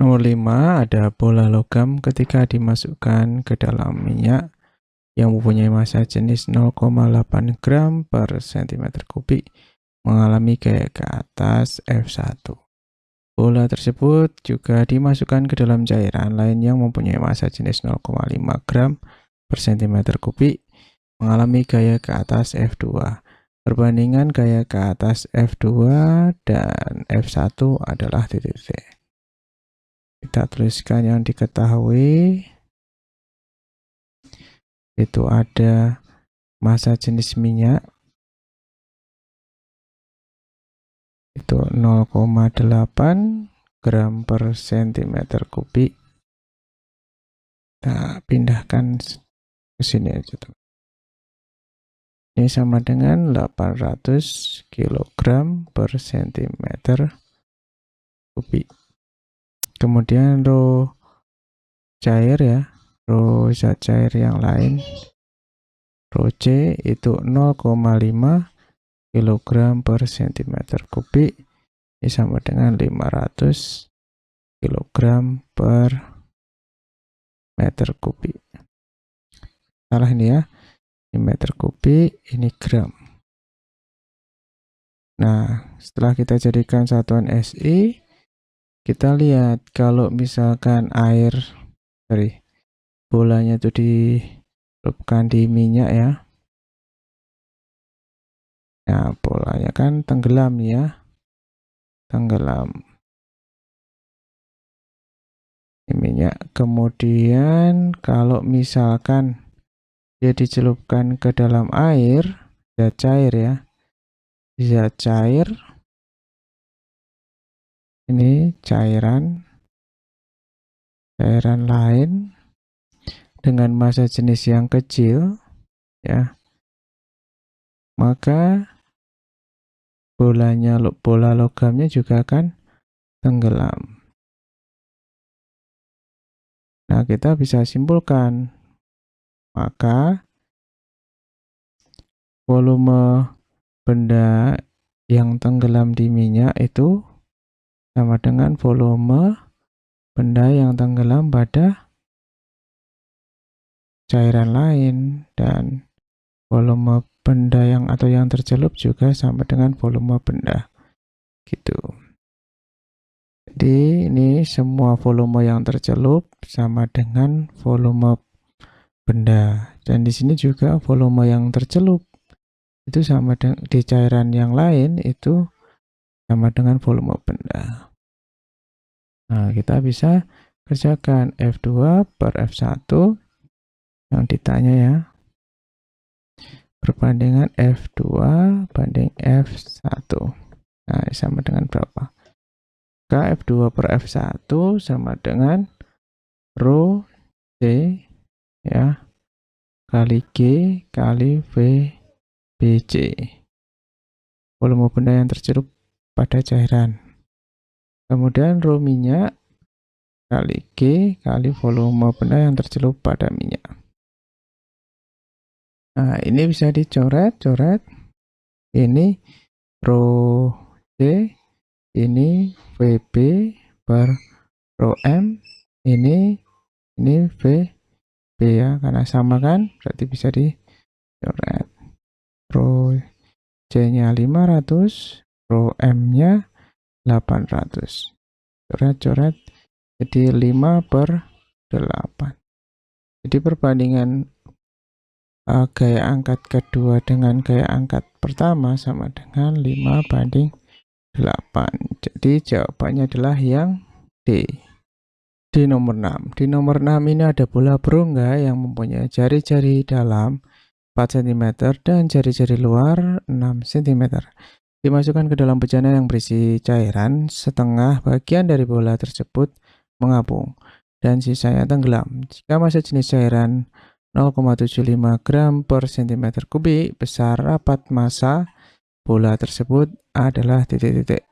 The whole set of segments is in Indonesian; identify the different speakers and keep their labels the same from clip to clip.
Speaker 1: Nomor 5, ada bola logam ketika dimasukkan ke dalam minyak yang mempunyai massa jenis 0,8 gram per cm kubik mengalami gaya ke atas F1. Bola tersebut juga dimasukkan ke dalam cairan lain yang mempunyai massa jenis 0,5 gram per cm kubik mengalami gaya ke atas F2. Perbandingan gaya ke atas F2 dan F1 adalah titik-titik. Kita tuliskan yang diketahui. Itu ada massa jenis minyak itu 0,8 gram per cm kubik. Kita pindahkan ke sini aja tuh. Ini sama dengan 800 kg per cm kubik. Kemudian rho cair ya, rho zat cair yang lain, rho C itu 0,5 kg per cm kubik. Ini sama dengan 500 kg per meter kubik. Salah ini ya, ini meter kubik, ini gram. Nah, setelah kita jadikan satuan SI, kita lihat kalau misalkan bolanya itu dicelupkan di minyak ya. Nah, bolanya kan tenggelam ya. Tenggelam. Ini minyak. Kemudian kalau misalkan dia dicelupkan ke dalam air, zat cair ya. Zat cair ini cairan lain dengan massa jenis yang kecil ya, maka bola logamnya juga akan tenggelam. Nah, kita bisa simpulkan, maka volume benda yang tenggelam di minyak itu sama dengan volume benda yang tenggelam pada cairan lain, dan volume benda yang tercelup juga sama dengan volume benda gitu. Jadi ini semua volume yang tercelup sama dengan volume benda, dan di sini juga volume yang tercelup itu sama dengan di cairan yang lain itu sama dengan volume benda. Nah, kita bisa kerjakan F2 per F1 yang ditanya ya. Perbandingan F2 banding F1. Nah, sama dengan berapa? Maka F2 per F1 sama dengan rho C ya kali G kali V BC. Volume benda yang tercelup pada cairan. Kemudian rho minyak kali G kali volume benda yang tercelup pada minyak. Nah, ini bisa dicoret-coret. Ini rho C, ini VB per rho M, ini VB ya, karena sama kan, berarti bisa dicoret. Rho C-nya 500, rho M-nya 800. Coret-coret jadi 5 per 8. Jadi perbandingan gaya angkat kedua dengan gaya angkat pertama sama dengan 5 banding 8. Jadi jawabannya adalah yang D. Di nomor 6. Di nomor 6 ini ada bola berongga yang mempunyai jari-jari dalam 4 cm dan jari-jari luar 6 cm. Dimasukkan ke dalam bejana yang berisi cairan, setengah bagian dari bola tersebut mengapung dan sisanya tenggelam. Jika massa jenis cairan 0,75 gram per cm kubik, besar rapat massa bola tersebut adalah titik-titik.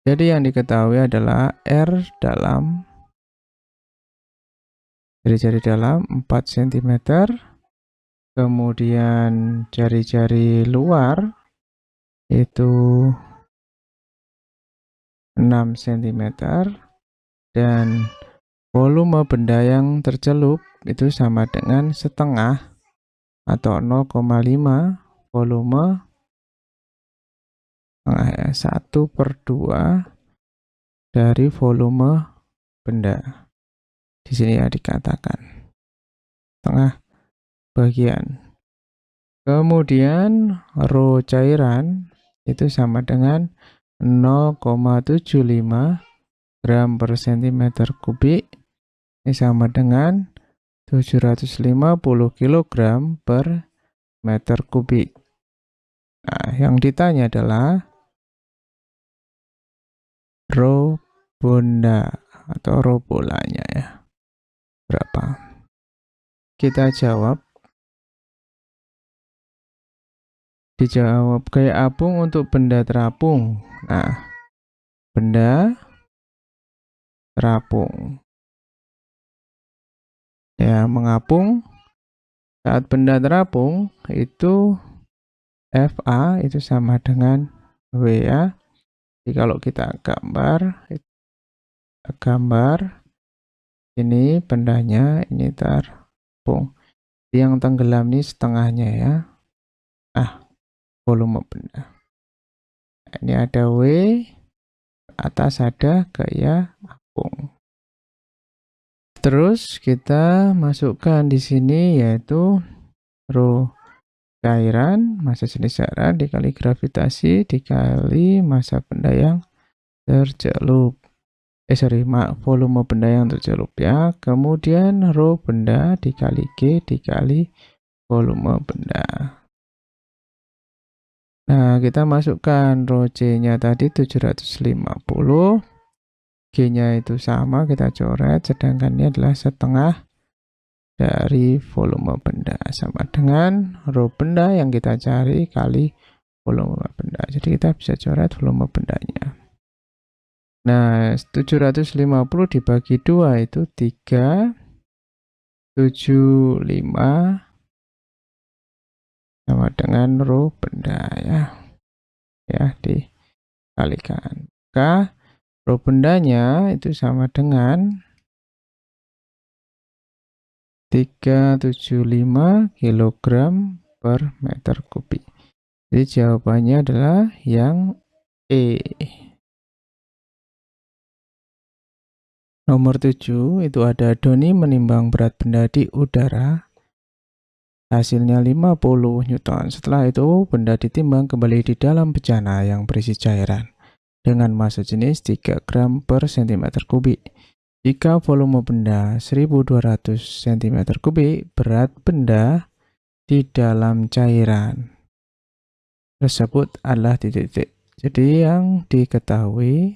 Speaker 1: Jadi yang diketahui adalah R dalam jari-jari dalam 4 cm, kemudian jari-jari luar itu 6 cm, dan volume benda yang tercelup itu sama dengan setengah atau 0,5 volume setengah ya, 1/2 dari volume benda. Di sini ya dikatakan setengah bagian. Kemudian rho cairan itu sama dengan 0,75 gram per cm kubik. Ini sama dengan 750 kg per meter kubik. Nah, yang ditanya adalah rho benda atau rho bolanya ya. Berapa? Kita jawab. Dijawab kayak apung untuk benda terapung. Nah, benda terapung. Ya, mengapung. Saat benda terapung itu FA itu sama dengan W ya. Jadi kalau kita gambar ini bendanya, ini terapung. Yang tenggelam ini setengahnya ya. Volume benda. Ini ada W, atas ada gaya apung. Terus kita masukkan di sini yaitu rho cairan, massa jenis cairan dikali gravitasi dikali massa benda yang tercelup. Volume benda yang tercelup ya. Kemudian rho benda dikali G dikali volume benda. Nah, kita masukkan rho C-nya tadi 750. G-nya itu sama, kita coret, sedangkan ini adalah setengah dari volume benda. Sama dengan rho benda yang kita cari kali volume benda. Jadi kita bisa coret volume bendanya. Nah, 750 dibagi 2 itu 375 sama dengan rho benda ya. Ya, dikalikan. Maka rho bendanya itu sama dengan 375 kg per meter kubik. Jadi jawabannya adalah yang E. Nomor 7 itu ada Doni menimbang berat benda di udara. Hasilnya 50 Newton. Setelah itu benda ditimbang kembali di dalam bejana yang berisi cairan dengan massa jenis 3 gram per cm kubik. Jika volume benda 1200 cm kubik, berat benda di dalam cairan tersebut adalah titik-titik. Jadi yang diketahui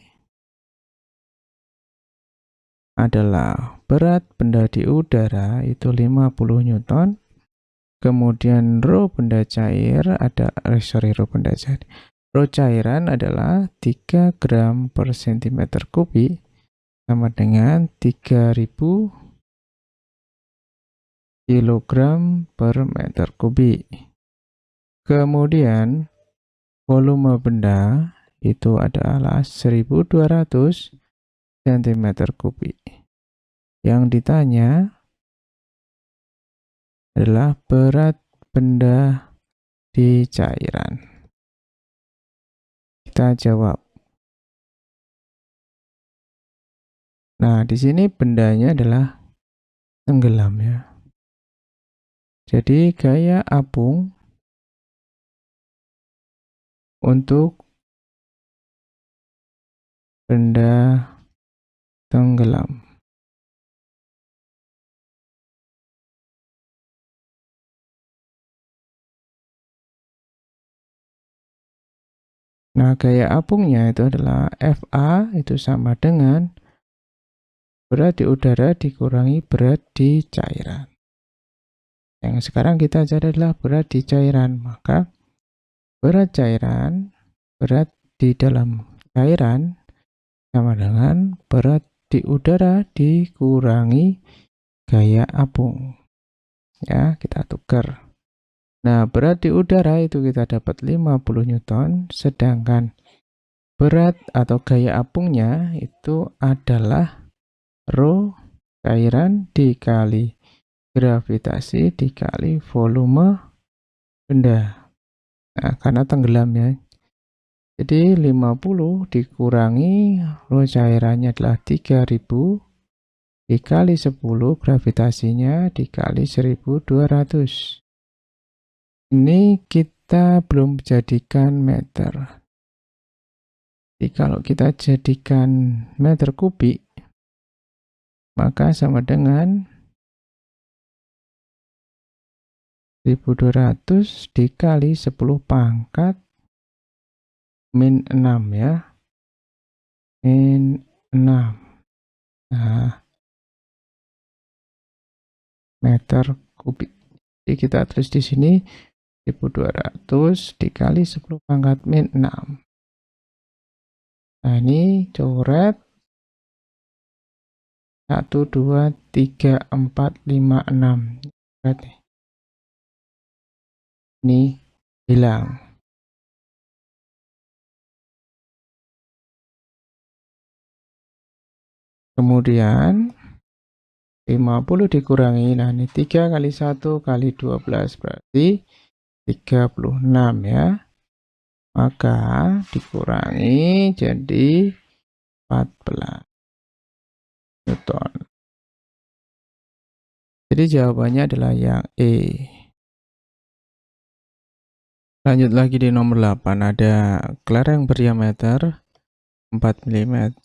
Speaker 1: adalah berat benda di udara itu 50 Newton. Kemudian rho benda cair rho cairan adalah 3 gram per cm kubik sama dengan 3000 kg per meter kubik. Kemudian volume benda itu adalah 1200 cm kubik. Yang ditanya adalah berat benda di cairan. Kita jawab. Nah, di sini bendanya adalah tenggelam ya. Jadi gaya apung untuk benda tenggelam. Nah, gaya apungnya itu adalah FA itu sama dengan berat di udara dikurangi berat di cairan. Yang sekarang kita cari adalah berat di cairan. Maka berat cairan, berat di dalam cairan sama dengan berat di udara dikurangi gaya apung. Ya, kita tukar. Nah, berat di udara itu kita dapat 50 Newton, sedangkan berat atau gaya apungnya itu adalah rho cairan dikali gravitasi dikali volume benda. Nah, karena tenggelam ya. Jadi 50 dikurangi rho cairannya adalah 3000 dikali 10 gravitasinya dikali 1200. Ini kita belum jadikan meter. Jadi kalau kita jadikan meter kubik, maka sama dengan 1200 dikali 10 pangkat min 6 ya. Min 6. Nah, meter kubik. Jadi kita tulis di sini 1200 dikali 10 pangkat min 6. Nah, ini coret 1, 2, 3, 4, 5, 6. Ini hilang. Kemudian 50 dikurangi, nah ini 3 kali 1 kali 12 berarti 36 ya. Maka dikurangi jadi 14 Newton. Jadi jawabannya adalah yang E. Lanjut lagi di nomor 8, ada kelereng berdiameter 4 mm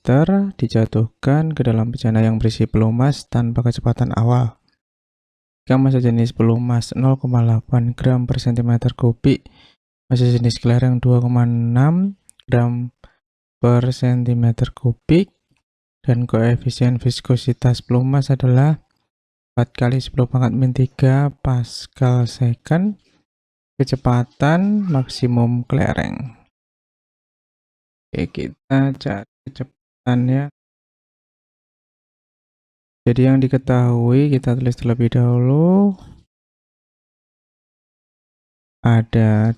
Speaker 1: dijatuhkan ke dalam bejana yang berisi pelumas tanpa kecepatan awal. Jika massa jenis pelumas 0,8 gram per cm kubik, massa jenis kelereng 2,6 gram per cm kubik, dan koefisien viskositas pelumas adalah 4 kali 10 pangkat min 3 Pascal second. Kecepatan maksimum kelereng. Oke, kita cari kecepatannya. Jadi yang diketahui kita tulis terlebih dahulu. Ada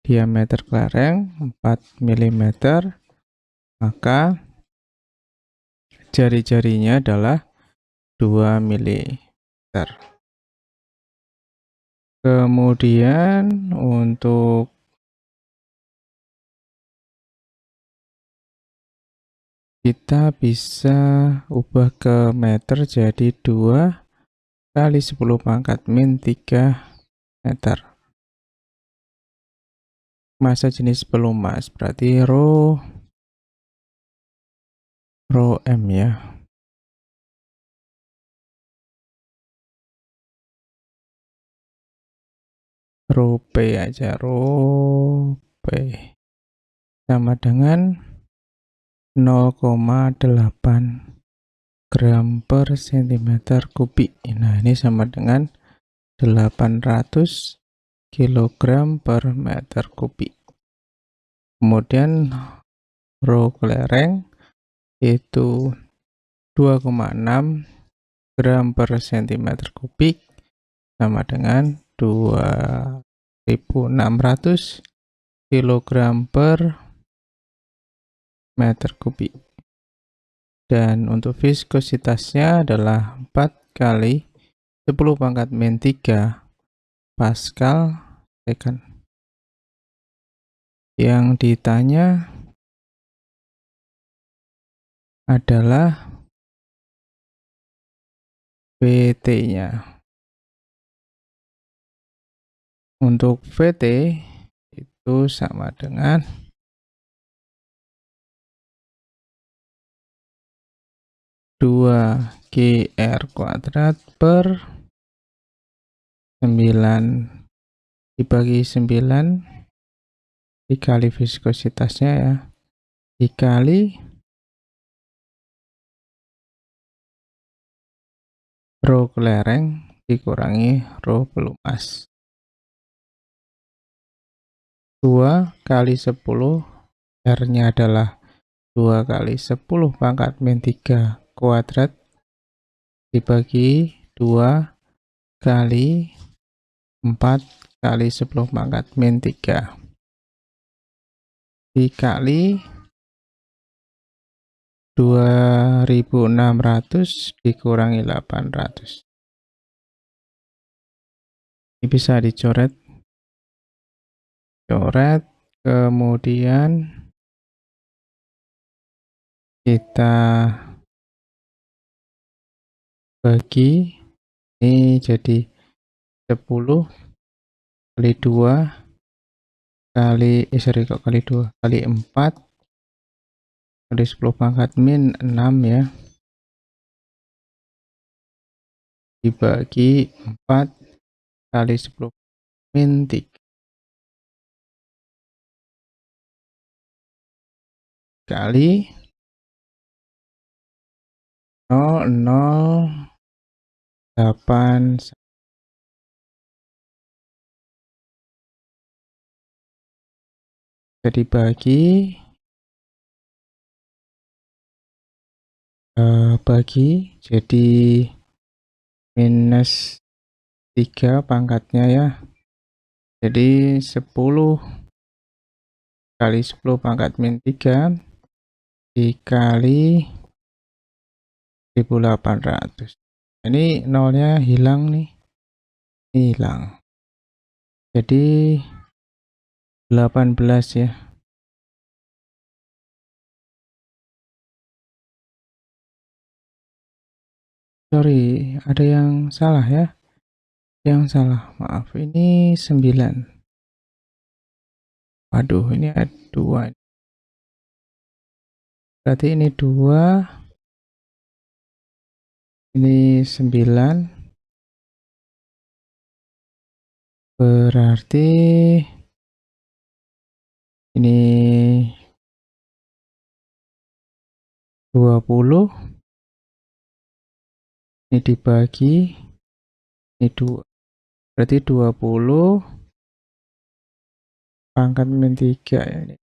Speaker 1: diameter kelereng 4 mm, maka jari-jarinya adalah 2 mm. Kemudian untuk kita bisa ubah ke meter jadi 2 kali 10 pangkat min 3 meter. Massa jenis pelumas berarti rho m ya. Rho P aja, rho P sama dengan 0,8 gram per cm kubik. Nah, ini sama dengan 800 kg per meter kubik. Kemudian rho kelereng itu 2,6 gram per cm kubik sama dengan 2600 kg per meter kubik. Dan untuk viskositasnya adalah 4 kali 10 pangkat min 3 Pascal second. Yang ditanya adalah VT-nya. Untuk VT itu sama dengan 2GR kuadrat per 9 dibagi 9 dikali viskositasnya ya, dikali rho kelereng dikurangi rho pelumas. 2 kali 10, R-nya adalah 2 kali 10 pangkat min 3 kuadrat dibagi 2 kali 4 kali 10 pangkat min 3. dikali 2600 dikurangi 800. Ini bisa dicoret, kemudian kita bagi, ini jadi 10 kali 2 kali kali 2 kali 4 kali 10 pangkat min 6 ya, dibagi 4 kali 10 min 3 kali 0,081. Jadi bagi jadi minus 3 pangkatnya ya, jadi 10 kali 10 pangkat min 3 dikali 1800. Ini nolnya hilang nih, hilang, jadi 18 ya. Sorry, ada yang salah ya. Yang salah, maaf. Ini 9. Waduh, ini ada 2. Berarti ini 2. Ini 9. Berarti ini 20. Ini dibagi, ini 2. Berarti 20 pangkat min 3 ya ini.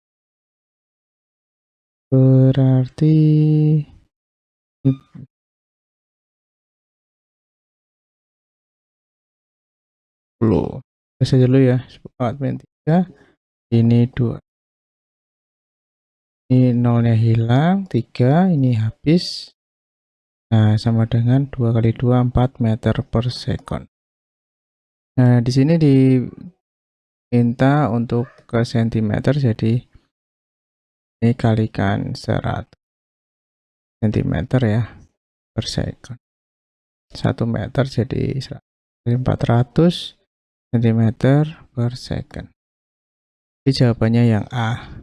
Speaker 1: Berarti ini tulis aja dulu ya, 10 pangkat min 3, ini 2. Ini nolnya hilang, 3, ini habis. Nah, sama dengan 2 kali 2, 4 meter per second. Nah, di sini diminta untuk ke sentimeter, jadi ini kalikan 100 cm ya per second. 1 meter jadi 400 cm per second. Jadi jawabannya yang A.